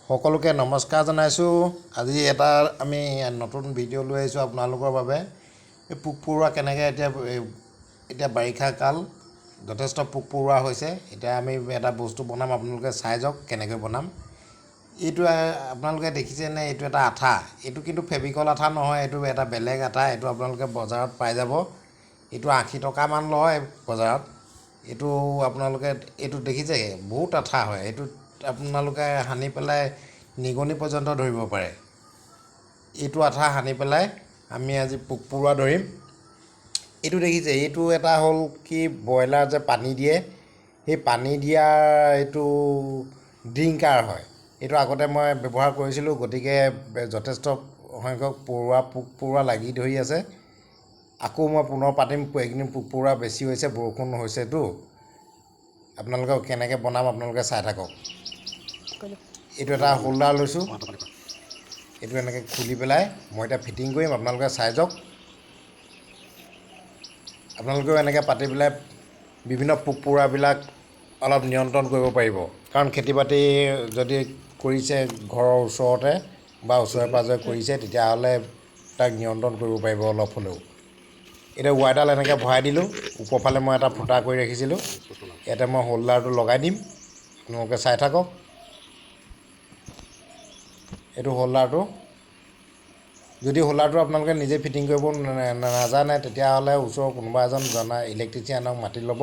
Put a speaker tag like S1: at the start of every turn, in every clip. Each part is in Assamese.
S1: সকলোকে নমস্কাৰ জনাইছোঁ। আজি এটা আমি নতুন ভিডিঅ' লৈ আহিছোঁ আপোনালোকৰ বাবে। এই পোক পৰুৱা কেনেকৈ এতিয়া বাৰিষা কাল যথেষ্ট পোক পৰুৱা হৈছে। এতিয়া আমি এটা বস্তু বনাম, আপোনালোকে চাই যাওক কেনেকৈ বনাম। এইটো আপোনালোকে দেখিছেনে? এইটো এটা আঠা। এইটো কিন্তু ফেভিকল আঠা নহয়, এইটো এটা বেলেগ আঠা। এইটো আপোনালোকে বজাৰত পাই যাব। এইটো 80 টকামান লয় বজাৰত। এইটো আপোনালোকে এইটো দেখিছে, বহুত আঠা হয়। এইটো আপোনালোকে সানি পেলাই নিগনি পৰ্যন্ত ধৰিব পাৰে। এইটো আঠা সানি পেলাই আমি আজি পোক পৰুৱা ধৰিম। এইটো দেখিছে, এইটো এটা হ'ল কি, ব্ৰইলাৰ যে পানী দিয়ে, সেই পানী দিয়াৰ এইটো ড্ৰিংকাৰ হয়। এইটো আগতে মই ব্যৱহাৰ কৰিছিলোঁ, গতিকে যথেষ্ট সংখ্যক পোক পৰুৱা লাগি ধৰি আছে। আকৌ মই পুনৰ পাতিম। এইকেইদিন পোক পৰুৱা বেছি হৈছে, বৰষুণ হৈছেতো। আপোনালোকে কেনেকৈ বনাম আপোনালোকে চাই থাকক। এইটো এটা হোল্ডাৰ লৈছোঁ। এইটো এনেকৈ খুলি পেলাই মই এতিয়া ফিটিং কৰিম, আপোনালোকে চাই যাওক। আপোনালোকেও এনেকৈ পাতি পেলাই বিভিন্ন পোক পৰুৱাবিলাক অলপ নিয়ন্ত্ৰণ কৰিব পাৰিব। কাৰণ খেতি বাতি যদি কৰিছে ঘৰৰ ওচৰতে বা ওচৰে পাঁজৰে কৰিছে, তেতিয়াহ'লে তাক নিয়ন্ত্ৰণ কৰিব পাৰিব অলপ হ'লেও। এতিয়া ৱাইৰডাল এনেকৈ ভৰাই দিলোঁ। ওপৰফালে মই এটা ফুটা কৰি ৰাখিছিলোঁ। ইয়াতে মই হোল্ডাৰটো লগাই দিম, আপোনালোকে চাই থাকক। এইটো হোল্ডাৰটো। যদি হোল্ডাৰটো আপোনালোকে নিজে ফিটিং কৰিব নাজানে, তেতিয়াহ'লে ওচৰৰ কোনোবা এজন জনা ইলেক্ট্ৰিচিয়ানক মাতি ল'ব।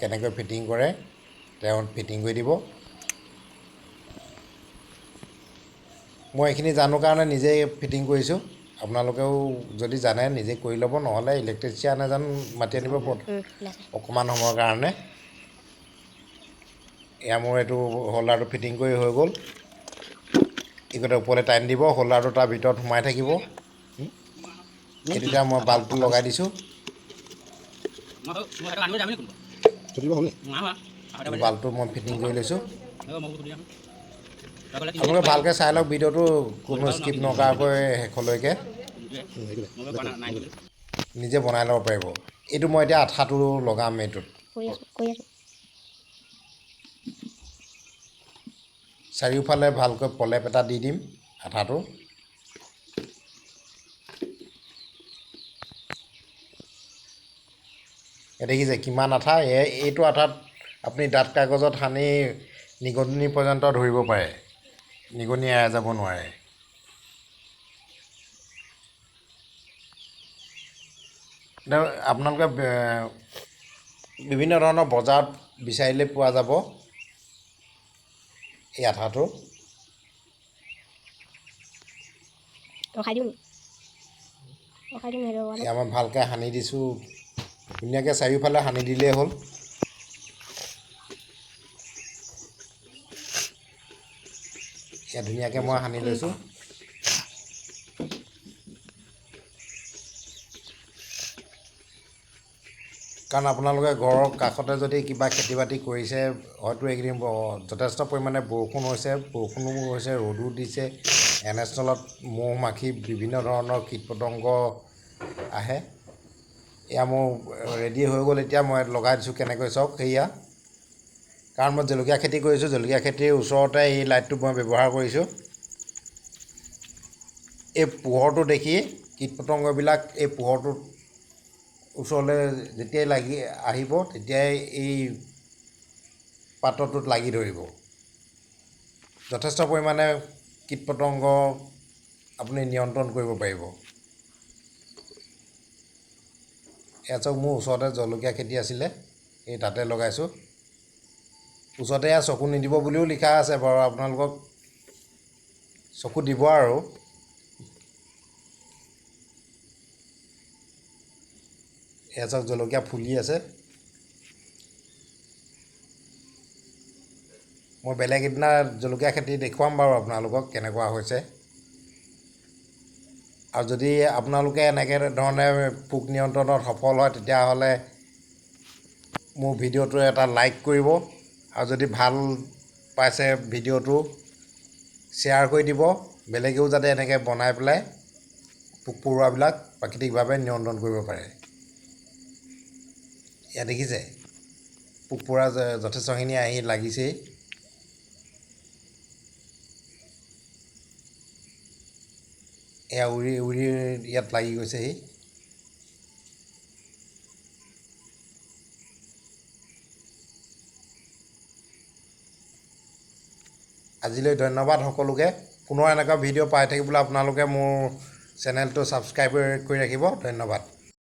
S1: কেনেকৈ ফিটিং কৰে তেওঁ ফিটিং কৰি দিব। মই এইখিনি জানো কাৰণে নিজেই ফিটিং কৰিছোঁ। আপোনালোকেও যদি জানে নিজে কৰি ল'ব, নহ'লে ইলেক্ট্ৰিচিয়ান এজন মাতি আনিব অকণমান সময়ৰ কাৰণে। এয়া মোৰ এইটো হোল্ডাৰটো ফিটিং কৰি হৈ গ'ল। এইকেইটা ওপৰলৈ টাইন দিব, হোল্ডাৰটো তাৰ ভিতৰত সোমাই থাকিব। এইটোতে মই বাল্বটো লগাই দিছোঁ। বাল্বটো মই ফিটিং কৰি লৈছোঁ। আপোনালোকে ভালকৈ চাই লওক ভিডিঅ'টো, কোনো স্কিপ নকৰাকৈ শেষলৈকে নিজে বনাই ল'ব পাৰিব। এইটো মই এতিয়া আঠাটো লগাম। এইটোত চাৰিওফালে ভালকৈ প্ৰলেপ এটা দি দিম আঠাটো। দেখিছে কিমান আঠা। এইটো আঠাত আপুনি ডাঠ কাগজত সানি নিগনি পৰ্যন্ত ধৰিব পাৰে, নিগনি এৰাই যাব নোৱাৰে। আপোনালোকে বিভিন্ন ধৰণৰ বজাৰত বিচাৰিলে পোৱা যাব এই আঠাটো। এয়া মই ভালকৈ সানি দিছোঁ। ধুনীয়াকৈ চাৰিওফালে সানি দিলেই হ'ল। এয়া ধুনীয়াকৈ মই সানি লৈছোঁ। কাৰণ আপোনালোকে ঘৰৰ কাষতে যদি কিবা খেতি বাতি কৰিছে, হয়তো এইকেইদিন যথেষ্ট পৰিমাণে বৰষুণ হৈছে, ৰ'দো দিছে। এনেস্থলত মহ মাখি বিভিন্ন ধৰণৰ কীট পতংগ আহে। এয়া মোৰ ৰেডি হৈ গ'ল। এতিয়া মই লগাই দিছোঁ কেনেকৈ, চাওক। সেয়া কাৰণ মই জলকীয়া খেতি কৰিছোঁ, জলকীয়া খেতিৰ ওচৰতে এই লাইটটো মই ব্যৱহাৰ কৰিছোঁ। এই পোহৰটো দেখি কীট পতংগবিলাক এই পোহৰটোত ওচৰলৈ যেতিয়াই লাগি আহিব, তেতিয়াই এই পাত্ৰটোত লাগি ধৰিব। যথেষ্ট পৰিমাণে কীট পতংগ আপুনি নিয়ন্ত্ৰণ কৰিব পাৰিব। এয়া চাওক, মোৰ ওচৰতে জলকীয়া খেতি আছিলে, এই তাতে লগাইছোঁ। ওচৰতে এয়া চকু নিদিব বুলিও লিখা আছে বাৰু, আপোনালোকক চকু দিব আৰু। এয়া চাওক, জলকীয়া ফুলি আছে। মই বেলেগ এদিনা জলকীয়া খেতি দেখুৱাম বাৰু আপোনালোকক কেনেকুৱা হৈছে। আৰু যদি আপোনালোকে এনেকৈ ধৰণে পোক নিয়ন্ত্ৰণত সফল হয়, তেতিয়াহ'লে মোৰ ভিডিঅ'টো এটা লাইক কৰিব। আৰু যদি ভাল পাইছে ভিডিঅ'টো শ্বেয়াৰ কৰি দিব, বেলেগেও যাতে এনেকৈ বনাই পেলাই পোক পৰুৱাবিলাক প্ৰাকৃতিকভাৱে নিয়ন্ত্ৰণ কৰিব পাৰে। এয়া দেখিছে, পোক পৰুৱা যথেষ্টখিনি আহি লাগিছেই। এয়া উৰি উৰি ইয়াত লাগি গৈছেহি। আজিলৈ ধন্যবাদ সকলোকে। পুনৰ এনেকুৱা ভিডিঅ' পাই থাকিবলৈ আপোনালোকে মোৰ চেনেলটো ছাবস্ক্ৰাইব কৰি ৰাখিব। ধন্যবাদ।